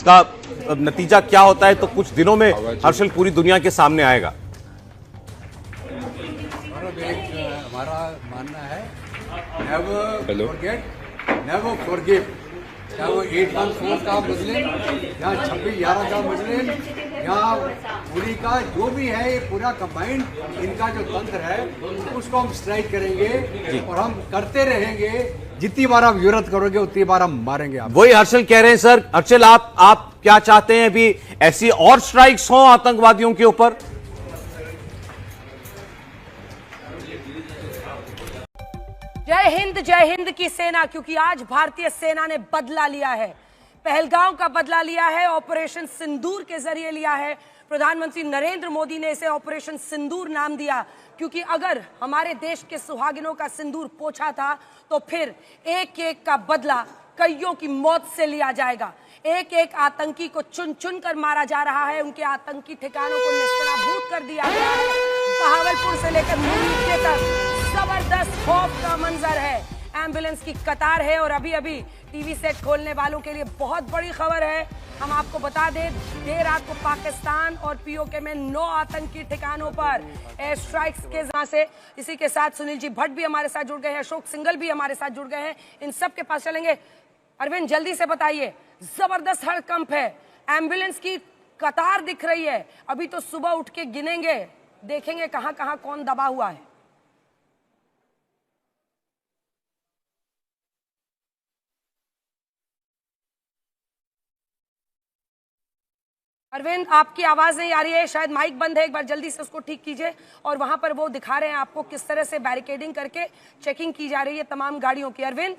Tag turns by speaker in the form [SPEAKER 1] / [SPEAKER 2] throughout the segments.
[SPEAKER 1] इसका नतीजा क्या होता है तो कुछ दिनों में हर्षल पूरी दुनिया के सामने आएगा।
[SPEAKER 2] हमारा मानना है नेवर फॉरगेट नेवर फॉरगिव। क्या वो 814 का मुस्लिम या 2611 का मुस्लिम या पूरी का जो भी है, ये पूरा कंबाइंड इनका जो तंत्र है उसको हम स्ट्राइक करेंगे और हम करते रहेंगे। जितनी बार आप विरोध करोगे उतनी बार हम मारेंगे आप।
[SPEAKER 1] वही हर्षल कह रहे हैं। सर हर्षल, आप क्या चाहते हैं, अभी ऐसी और स्ट्राइक्स हों आतंकवादियों के ऊपर?
[SPEAKER 3] जय हिंद की सेना, क्योंकि आज भारतीय सेना ने बदला लिया है। पहलगांव का बदला लिया है, ऑपरेशन सिंदूर के जरिए लिया है। प्रधानमंत्री नरेंद्र मोदी ने इसे ऑपरेशन सिंदूर नाम दिया, क्योंकि अगर हमारे देश के सुहागिनों का सिंदूर पोंछा था तो फिर एक एक का बदला कईयों की मौत से लिया जाएगा। एक एक आतंकी को चुन चुन कर मारा जा रहा है, उनके आतंकी ठिकानों को नेस्तनाबूद कर दिया गया है। बहावलपुर से लेकर मुरीद तक जबरदस्त खौफ का मंजर है। एम्बुलेंस की कतार है और अभी अभी टीवी सेट खोलने वालों के लिए बहुत बड़ी खबर है। हम आपको बता दें, देर रात को पाकिस्तान और पीओके में 9 आतंकी ठिकानों पर एयर स्ट्राइक्स के जहां से। इसी के साथ सुनील जी भट्ट भी हमारे साथ जुड़ गए हैं, अशोक सिंघल भी हमारे साथ जुड़ गए हैं, इन सब के पास चलेंगे। अरविंद, जल्दी से बताइए, जबरदस्त हड़कंप है, एम्बुलेंस की कतार दिख रही है। अभी तो सुबह उठ के गिनेंगे, देखेंगे कहां कहां कौन दबा हुआ है। अरविंद, आपकी आवाज नहीं आ रही है, शायद माइक बंद है, एक बार जल्दी से उसको ठीक कीजिए। और वहां पर वो दिखा रहे हैं आपको किस तरह से बैरिकेडिंग करके चेकिंग की जा रही है तमाम गाड़ियों की। अरविंद,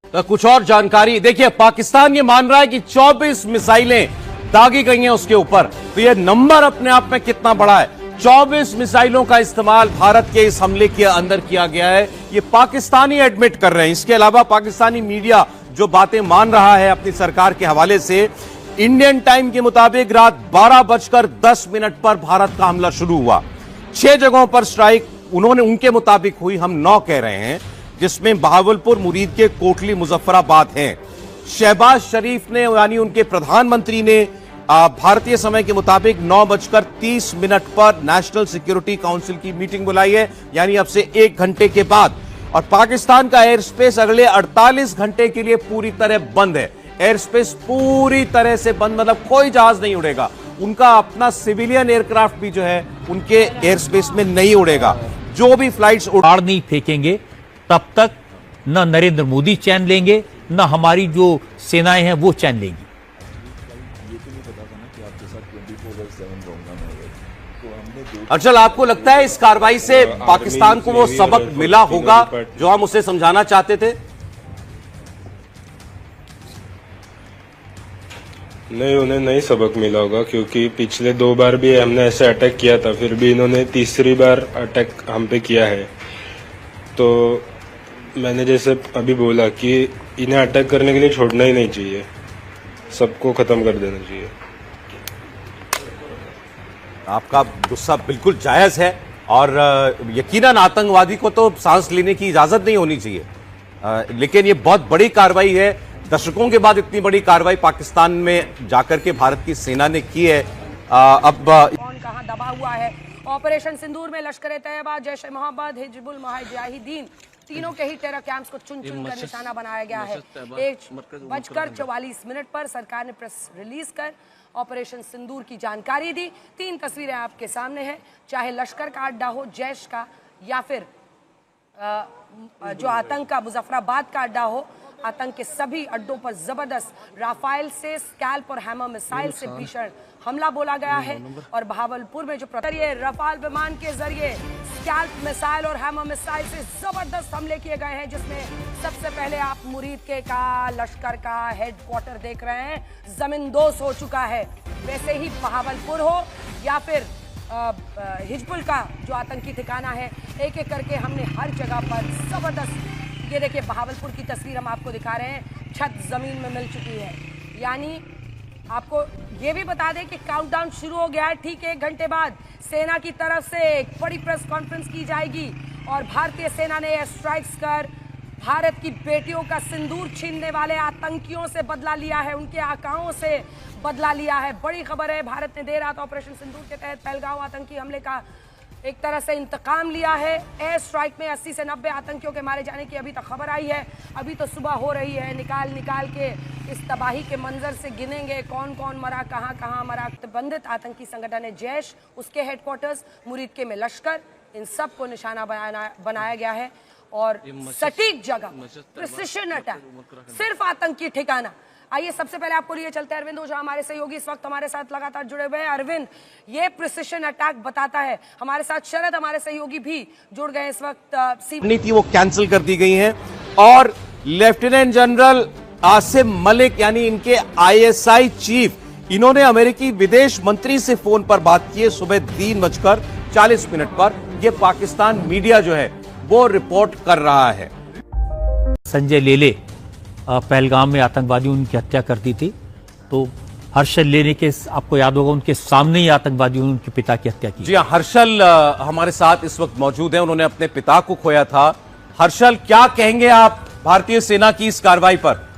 [SPEAKER 1] तो कुछ और जानकारी देखिए, पाकिस्तान ये मान रहा है कि 24 मिसाइलें दागी गई हैं उसके ऊपर, तो ये नंबर अपने आप में कितना बड़ा है। 24 मिसाइलों का इस्तेमाल भारत के इस हमले के अंदर किया गया है, ये पाकिस्तानी एडमिट कर रहे हैं। इसके अलावा पाकिस्तानी मीडिया जो बातें मान रहा है अपनी सरकार के हवाले से, इंडियन टाइम के मुताबिक रात 12:10 पर भारत का हमला शुरू हुआ। 6 जगहों पर स्ट्राइक उनके मुताबिक हुई, हम 9 कह रहे हैं, जिसमें बहावलपुर, मुरीद के कोटली, मुजफ्फराबाद हैं। शहबाज शरीफ ने यानी उनके प्रधानमंत्री ने भारतीय समय के मुताबिक 9:30 पर नेशनल सिक्योरिटी काउंसिल की मीटिंग बुलाई है, यानी अब से 1 घंटे के बाद। और पाकिस्तान का एयर स्पेस अगले 48 घंटे के लिए पूरी तरह बंद है। एयर स्पेस पूरी तरह से बंद, मतलब कोई जहाज नहीं उड़ेगा। उनका अपना सिविलियन एयरक्राफ्ट भी जो है उनके एयर स्पेस में नहीं उड़ेगा। जो भी फ्लाइट्स
[SPEAKER 4] उड़ाड़ नहीं फेंकेंगे तब तक न नरेंद्र मोदी चैन लेंगे, न हमारी जो सेनाएं हैं वो चैन लेंगी।
[SPEAKER 1] अर्चल, आपको लगता है इस कार्रवाई से पाकिस्तान को वो सबक मिला होगा जो हम उसे समझाना चाहते थे?
[SPEAKER 5] नहीं, उन्हें नहीं सबक मिला होगा, क्योंकि पिछले 2 बार भी हमने ऐसे अटैक किया था, फिर भी इन्होंने तीसरी बार अटैक हम पे किया है। तो मैंने जैसे अभी बोला कि इन्हें अटैक करने के लिए छोड़ना ही नहीं चाहिए, सबको खत्म कर देना चाहिए।
[SPEAKER 1] आपका गुस्सा बिल्कुल जायज है और यकीनन आतंकवादी को तो सांस लेने की इजाजत नहीं होनी चाहिए, लेकिन ये बहुत बड़ी कार्रवाई है। दशकों के बाद इतनी बड़ी कार्रवाई पाकिस्तान में जाकर के भारत की सेना ने की है। अब
[SPEAKER 3] कौन कहां दबा हुआ है। ऑपरेशन सिंदूर में लश्कर-ए-तैयबा, जैश ए मोहम्मद, हिजबुल मुजाहिदीन, तीनों के ही टेरर कैंप्स को चुन चुन कर निशाना बनाया गया है। 1:44 पर सरकार ने प्रेस रिलीज कर ऑपरेशन सिंदूर की जानकारी दी। 3 तस्वीरें आपके सामने हैं, चाहे लश्कर का अड्डा हो, जैश का, या फिर जो आतंक का मुजफ्फराबाद का अड्डा हो। आतंक के सभी अड्डों पर जबरदस्त राफेल से, स्कैल्प और हैमर मिसाइल से भीषण हमला बोला गया है। और बहावलपुर में जो रफाल विमान के जरिए स्कैल्प मिसाइल और हैमर मिसाइल से जबरदस्त हमले किए गए हैं, जिसमें सबसे पहले आप मुरीद के का लश्कर का हेडक्वार्टर देख रहे हैं, जमींदोज हो चुका है। वैसे ही बहावलपुर हो या फिर हिजबुल का जो आतंकी ठिकाना है, एक एक करके हमने हर जगह पर जबरदस्त। ये देखिए बहावलपुर की तस्वीर हम आपको दिखा रहे हैं, छत जमीन में मिल चुकी है। यानी आपको ये भी बता दें कि काउंटडाउन शुरू हो गया है। ठीक 1 घंटे बाद सेना की तरफ से एक बड़ी प्रेस कॉन्फ्रेंस की जाएगी और भारतीय सेना ने एयर स्ट्राइक्स कर भारत की बेटियों का सिंदूर छीनने वाले आतंकियों से बदला लिया है, उनके आकाओं से बदला लिया है। बड़ी खबर है, भारत ने देर रात ऑपरेशन सिंदूर के तहत पहलगांव आतंकी हमले का एक तरह से इंतकाम लिया है। एयर स्ट्राइक में 80 से 90 आतंकियों के मारे जाने की अभी तक खबर आई है। अभी तो सुबह हो रही है, निकाल के इस तबाही के मंजर से गिनेंगे कौन कौन मरा, कहां मरा। प्रतिबंधित आतंकी संगठन है जैश, उसके हेडक्वार्टर्स, मुरीदके में लश्कर, इन सब को निशाना बनाया गया है। और सटीक जगह, प्रिसिशन अटैक, सिर्फ आतंकी ठिकाना। आइए सबसे पहले आपको लिए चलते हैं अरविंद ओझा, हमारे सहयोगी इस वक्त हमारे साथ लगातार जुड़े हुए हैं। अरविंद, ये प्रिसिशन अटैक बताता है, हमारे साथ शरद हमारे सहयोगी भी जुड़ गए इस वक्त।
[SPEAKER 1] नीति वो कैंसिल कर दी गई है और लेफ्टिनेंट जनरल आसिम मलिक यानी इनके ISI चीफ, इन्होंने अमेरिकी विदेश मंत्री से फोन पर बात की है सुबह 3:40 पर। यह पाकिस्तान मीडिया जो है वो रिपोर्ट कर रहा है।
[SPEAKER 4] संजय लेले पहलगाम में आतंकवादियों ने उनकी हत्या कर दी थी, तो हर्षल लेले के, आपको याद होगा, उनके सामने ही आतंकवादियों ने उनके पिता की हत्या की।
[SPEAKER 1] जी हाँ, हर्षल हमारे साथ इस वक्त मौजूद हैं, उन्होंने अपने पिता को खोया था। हर्षल, क्या कहेंगे आप भारतीय सेना की इस कार्रवाई पर?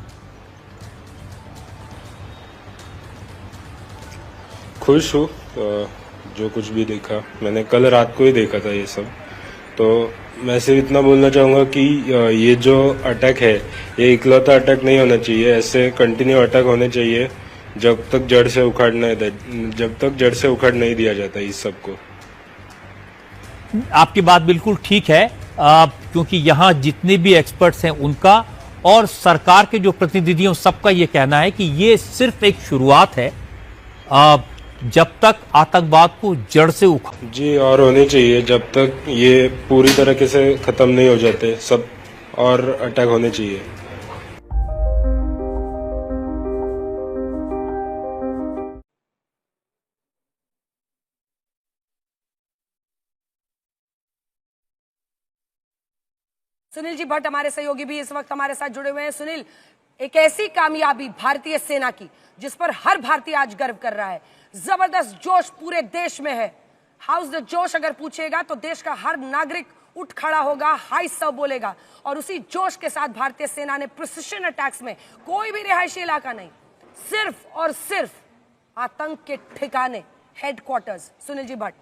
[SPEAKER 5] खुश हूँ, जो कुछ भी देखा मैंने कल रात को ही देखा था ये सब। तो मैं सिर्फ इतना बोलना चाहूँगा कि ये जो अटैक है ये इकलौता अटैक नहीं होना चाहिए, ऐसे कंटिन्यू अटैक होने चाहिए जब तक जड़ से उखाड़ नहीं दिया जाता इस सब को।
[SPEAKER 4] आपकी बात बिल्कुल ठीक है, क्योंकि यहाँ जितने भी एक्सपर्ट्स हैं उनका और सरकार के जो प्रतिनिधियों सबका ये कहना है कि ये सिर्फ एक शुरुआत है, जब तक आतंकवाद को जड़ से उखाड़।
[SPEAKER 5] जी, और होने चाहिए जब तक ये पूरी तरीके से खत्म नहीं हो जाते सब, और अटैक होने चाहिए।
[SPEAKER 3] सुनील जी भट्ट हमारे सहयोगी भी इस वक्त हमारे साथ जुड़े हुए हैं। सुनील, एक ऐसी कामयाबी भारतीय सेना की जिस पर हर भारतीय आज गर्व कर रहा है, जबरदस्त जोश पूरे देश में है। हाउस द जोश अगर पूछेगा तो देश का हर नागरिक उठ खड़ा होगा, हाई सर बोलेगा। और उसी जोश के साथ भारतीय सेना ने प्रिसिशन अटैक्स में कोई भी रिहायशी इलाका नहीं, सिर्फ और सिर्फ आतंक के ठिकाने, हेडक्वार्टर्स। सुनील जी भट्ट।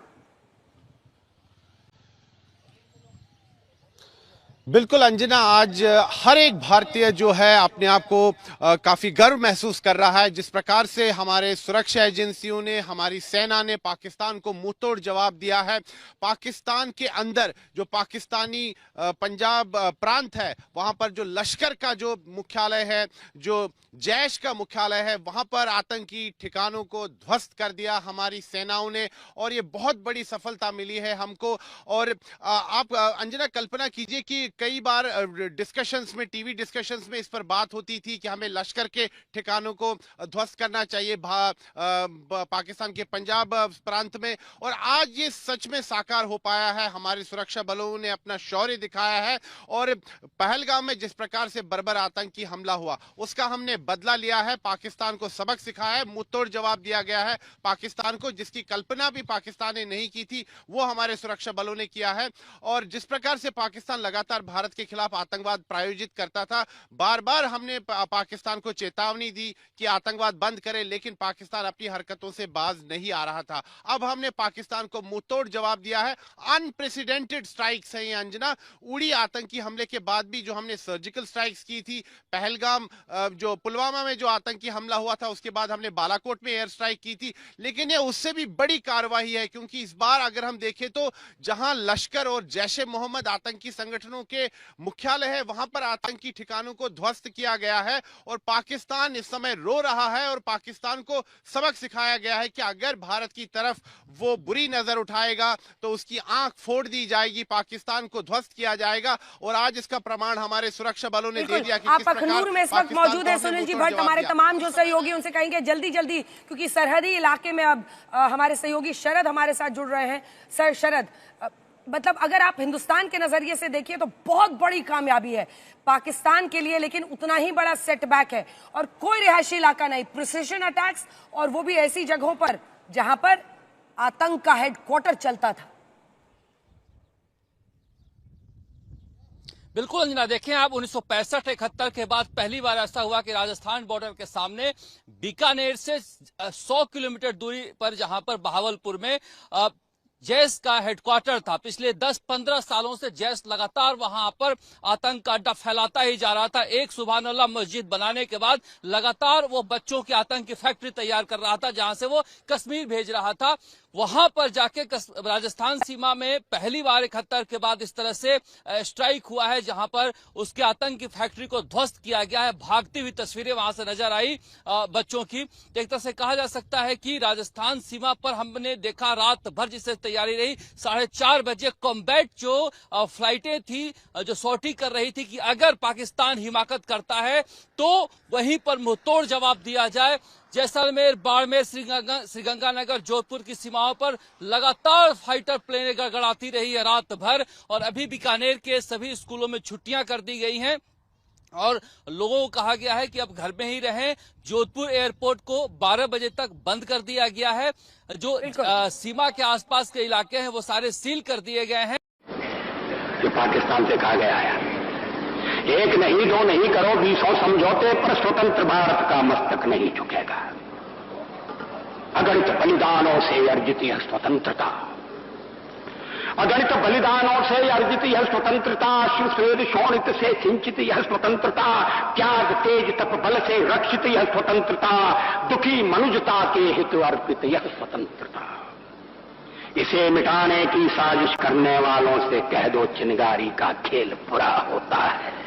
[SPEAKER 6] बिल्कुल अंजना, आज हर एक भारतीय जो है अपने आप को काफी गर्व महसूस कर रहा है। जिस प्रकार से हमारे सुरक्षा एजेंसियों ने, हमारी सेना ने पाकिस्तान को मुंहतोड़ जवाब दिया है। पाकिस्तान के अंदर जो पाकिस्तानी पंजाब प्रांत है, वहां पर जो लश्कर का जो मुख्यालय है, जो जैश का मुख्यालय है, वहां पर आतंकी ठिकानों को ध्वस्त कर दिया हमारी सेनाओं ने, और ये बहुत बड़ी सफलता मिली है हमको। और आप अंजना कल्पना कीजिए कि कई बार डिस्कशंस में, टीवी डिस्कशंस में इस पर बात होती थी कि हमें लश्कर के ठिकानों को ध्वस्त करना चाहिए पाकिस्तान के पंजाब प्रांत में, और आज ये सच में साकार हो पाया है। हमारे सुरक्षा बलों ने अपना शौर्य दिखाया है, और पहलगाम में जिस प्रकार से बर्बर आतंकी हमला हुआ उसका हमने बदला लिया है। पाकिस्तान को सबक सिखाया है, मुंहतोड़ जवाब दिया गया है पाकिस्तान को, जिसकी कल्पना भी पाकिस्तान ने नहीं की थी वो हमारे सुरक्षा बलों ने किया है। और जिस प्रकार से पाकिस्तान लगातार भारत के खिलाफ आतंकवाद प्रायोजित करता था, बार बार हमने पाकिस्तान को चेतावनी दी कि आतंकवाद बंद करे, लेकिन पाकिस्तान अपनी हरकतों से बाज नहीं आ रहा था। अब हमने पाकिस्तान को मुंहतोड़ जवाब दिया है। अनप्रेसिडेंटेड स्ट्राइक्स हैं ये अंजना। उड़ी आतंकी हमले के बाद भी जो हमने सर्जिकल स्ट्राइक्स की थी, पहलगाम, जो पुलवामा में जो आतंकी हमला हुआ था, उसके बाद हमने बालाकोट में एयर स्ट्राइक की थी, लेकिन ये उससे भी बड़ी कार्रवाई है, क्योंकि इस बार अगर हम देखें तो जहां लश्कर और जैश-ए मोहम्मद आतंकी संगठनों के मुख्यालय है, वहां पर आतंकी ठिकानों को ध्वस्त किया गया है। और पाकिस्तान इस समय रो रहा है, और पाकिस्तान को सबक सिखाया गया है कि अगर भारत की तरफ वो बुरी नजर उठाएगा तो उसकी आंख फोड़ दी जाएगी, पाकिस्तान को ध्वस्त किया जाएगा। और आज इसका प्रमाण हमारे सुरक्षा बलों ने दे दिया कि
[SPEAKER 3] आप अखनूर में इस वक्त मौजूद है सुनील जी भट्ट, हमारे तमाम जो सहयोगी उनसे कहेंगे जल्दी जल्दी, क्योंकि सरहदी इलाके में अब हमारे सहयोगी शरद हमारे साथ जुड़ रहे हैं। सर शरद, मतलब अगर आप हिंदुस्तान के नजरिए से देखिए तो बहुत बड़ी कामयाबी है पाकिस्तान के लिए, लेकिन उतना ही बड़ा सेटबैक है, और कोई रिहायशी इलाका नहीं, प्रिसिशन अटैक्स, और वो भी ऐसी जगहों पर जहां पर आतंक का हेडक्वार्टर चलता था।
[SPEAKER 7] बिल्कुल अंजना, देखें आप 1965-71 के बाद पहली बार ऐसा हुआ कि राजस्थान बॉर्डर के सामने बीकानेर से 100 किलोमीटर दूरी पर जहां पर बहावलपुर में जैश का हेडक्वार्टर था, पिछले 10-15 सालों से जैश लगातार वहां पर आतंक का अड्डा फैलाता ही जा रहा था। एक सुभान अल्लाह मस्जिद बनाने के बाद लगातार वो बच्चों की आतंक की फैक्ट्री तैयार कर रहा था, जहां से वो कश्मीर भेज रहा था। वहां पर जाके राजस्थान सीमा में पहली बार 71 के बाद इस तरह से स्ट्राइक हुआ है, जहां पर उसके आतंक की फैक्ट्री को ध्वस्त किया गया है। भागती हुई तस्वीरें वहां से नजर आई बच्चों की। एक तरह से कहा जा सकता है कि राजस्थान सीमा पर हमने देखा रात भर जिससे तैयारी रही, 4:30 बजे कॉम्बैट जो फ्लाइटें थी जो सॉर्टी कर रही थी कि अगर पाकिस्तान हिमाकत करता है तो वहीं पर मुंहतोड़ जवाब दिया जाए। जैसलमेर, बाड़मेर, श्रीगंगानगर, जोधपुर की सीमाओं पर लगातार फाइटर प्लेनें गड़गड़ाती रही है रात भर। और अभी बीकानेर के सभी स्कूलों में छुट्टियां कर दी गई हैं और लोगों को कहा गया है कि अब घर में ही रहें। जोधपुर एयरपोर्ट को 12 बजे तक बंद कर दिया गया है। जो सीमा के आसपास के इलाके हैं वो सारे सील कर दिए गए हैं।
[SPEAKER 8] कि पाकिस्तान से कहा गया है, एक नहीं दो नहीं करो 20 समझौते पर स्वतंत्र भारत का मस्तक नहीं झुकेगा। अगणित बलिदानों से अर्जित यह स्वतंत्रता, अगणित बलिदानों से अर्जित यह स्वतंत्रता, शिवस्वेद शोणित से सिंचित यह स्वतंत्रता, त्याग तेज तप बल से रक्षित यह स्वतंत्रता, दुखी मनुजता के हित अर्पित यह स्वतंत्रता। इसे मिटाने की साजिश करने वालों से कह दो चिनगारी का खेल बुरा होता है।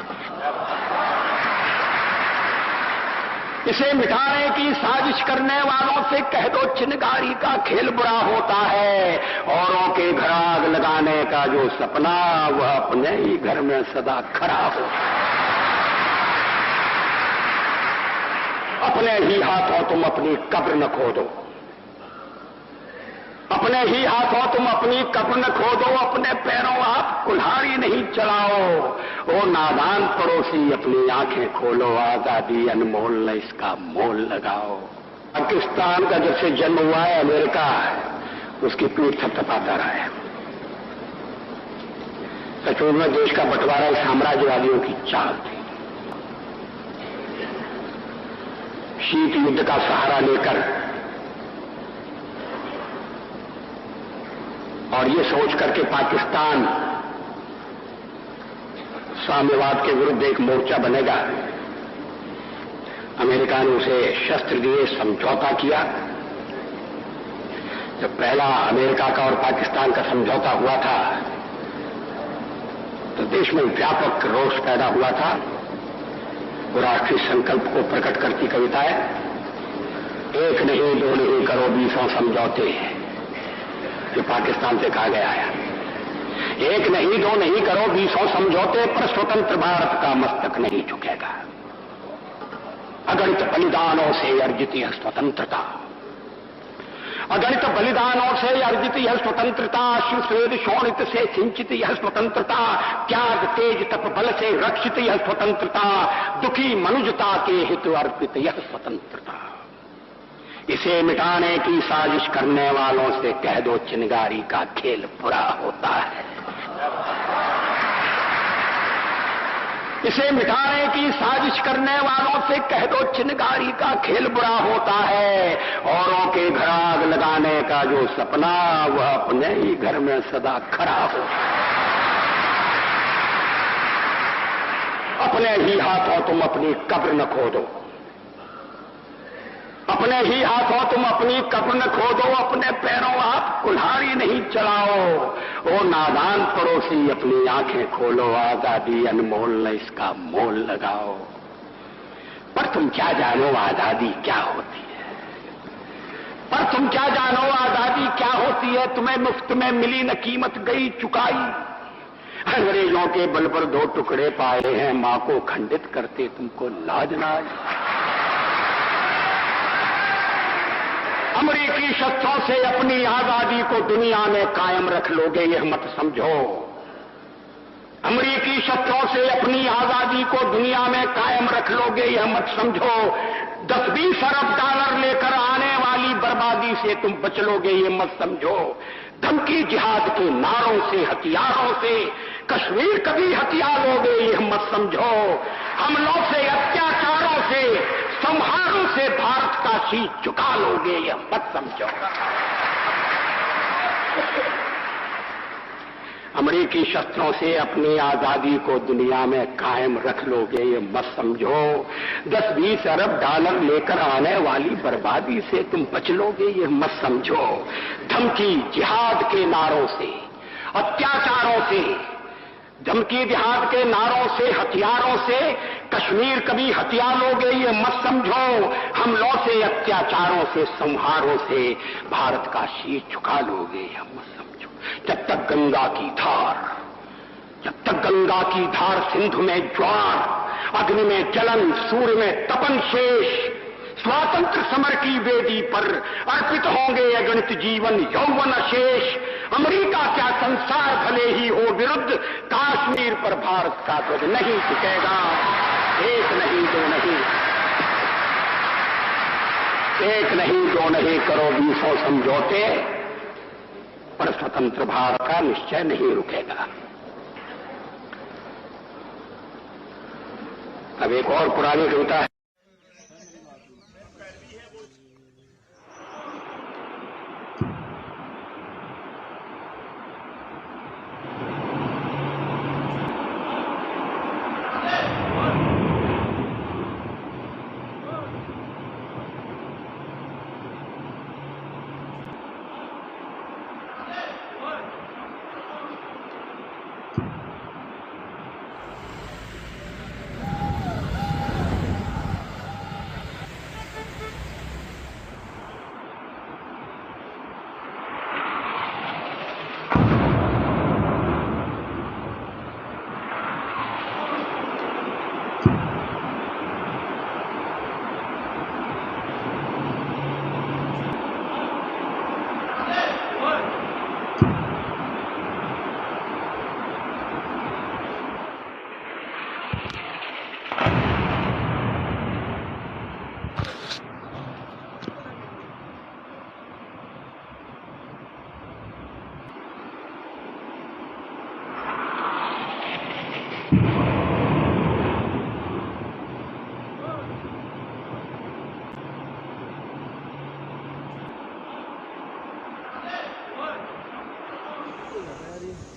[SPEAKER 8] इसे मिटाने की साजिश करने वालों से कह दो चिनगारी का खेल बुरा होता है। औरों के घर आग लगाने का जो सपना वह अपने ही घर में सदा खड़ा हो। अपने ही हाथों तुम अपनी कब्र न खोदो, अपने ही हाथों तुम अपनी कब्र न खोदो, अपने पैरों आप कुल्हाड़ी नहीं चलाओ। ओ नादान पड़ोसी अपनी आंखें खोलो, आजादी अनमोल न इसका मोल लगाओ। पाकिस्तान का जब से जन्म हुआ है अमेरिका उसकी पीठ थपथपाता रहा है। सचमुच में देश का बंटवारा साम्राज्यवादियों की चाल थी। शीत युद्ध का सहारा लेकर और ये सोच करके पाकिस्तान साम्यवाद के विरुद्ध एक मोर्चा बनेगा, अमेरिका ने उसे शस्त्र दिए, समझौता किया। जब पहला अमेरिका का और पाकिस्तान का समझौता हुआ था तो देश में व्यापक रोष पैदा हुआ था। वो राष्ट्रीय संकल्प को प्रकट करती कविताएं, एक नहीं दो नहीं करो 20 समझौते, जो पाकिस्तान से कहा गया है। एक नहीं दो नहीं करो 20 समझौते पर स्वतंत्र भारत का मस्तक नहीं झुकेगा। अगणित बलिदानों से अर्जित यह स्वतंत्रता, अगणित बलिदानों से अर्जित यह स्वतंत्रता, शिवस्वेद शोणित से सिंचित यह स्वतंत्रता, त्याग तेज तप बल से रक्षित यह स्वतंत्रता, दुखी मनुजता के हित अर्पित यह स्वतंत्रता। इसे मिटाने की साजिश करने वालों से कह दो चिनगारी का खेल बुरा होता है। इसे मिटाने की साजिश करने वालों से कह दो चिनगारी का खेल बुरा होता है। औरों के घर आग लगाने का जो सपना वह अपने ही घर में सदा खड़ा हो। अपने ही हाथों तुम अपनी कब्र न खोदो, अपने ही हाथों तुम अपनी कब्र न खोदो, अपने पैरों आप कुल्हाड़ी नहीं चलाओ। ओ नादान पड़ोसी अपनी आंखें खोलो, आजादी अनमोल न इसका मोल लगाओ। पर तुम क्या जानो आजादी क्या होती है, पर तुम क्या जानो आजादी क्या होती है। तुम्हें मुफ्त में मिली न कीमत गई चुकाई, अंग्रेजों के बल पर 2 टुकड़े पाए हैं, मां को खंडित करते तुमको लाज ना आई। अमेरिकी शस्त्रों से अपनी आजादी को दुनिया में कायम रख लोगे यह मत समझो। अमेरिकी शस्त्रों से अपनी आजादी को दुनिया में कायम रख लोगे यह मत समझो। 10-20 अरब डॉलर लेकर आने वाली बर्बादी से तुम बच लोगे ये मत समझो। धमकी जिहाद के नारों से, हथियारों से कश्मीर कभी हथिया लोगे ये मत समझो, हमलों से, अत्याचारों से, संहारों से भारत का शीश झुका लोगे ये मत समझो। अमेरिकी शस्त्रों से अपनी आजादी को दुनिया में कायम रख लोगे ये मत समझो। 10-20 अरब डॉलर लेकर आने वाली बर्बादी से तुम बच लोगे ये मत समझो। धमकी जिहाद के नारों से, अत्याचारों से, धमकी जिहाद के नारों से, हथियारों से कश्मीर कभी हथिया लोगे ये मत समझो। हमलों से, अत्याचारों से, संहारों से भारत का शीश झुका लोगे ये मत समझो। जब तक गंगा की धार, जब तक गंगा की धार सिंधु में ज्वार, अग्नि में जलन, सूर्य में तपन शेष, स्वातंत्र समर की वेदी पर अर्पित होंगे अगणित जीवन यौवन अशेष। अमेरिका क्या संसार भले ही हो विरुद्ध, कश्मीर पर भारत का ध्वज नहीं झुकेगा। एक नहीं, दो नहीं, एक नहीं, दो नहीं, करो 20 समझौते, पर स्वतंत्र भारत का निश्चय नहीं रुकेगा। अब एक और पुरानी कविता है।
[SPEAKER 9] Ready?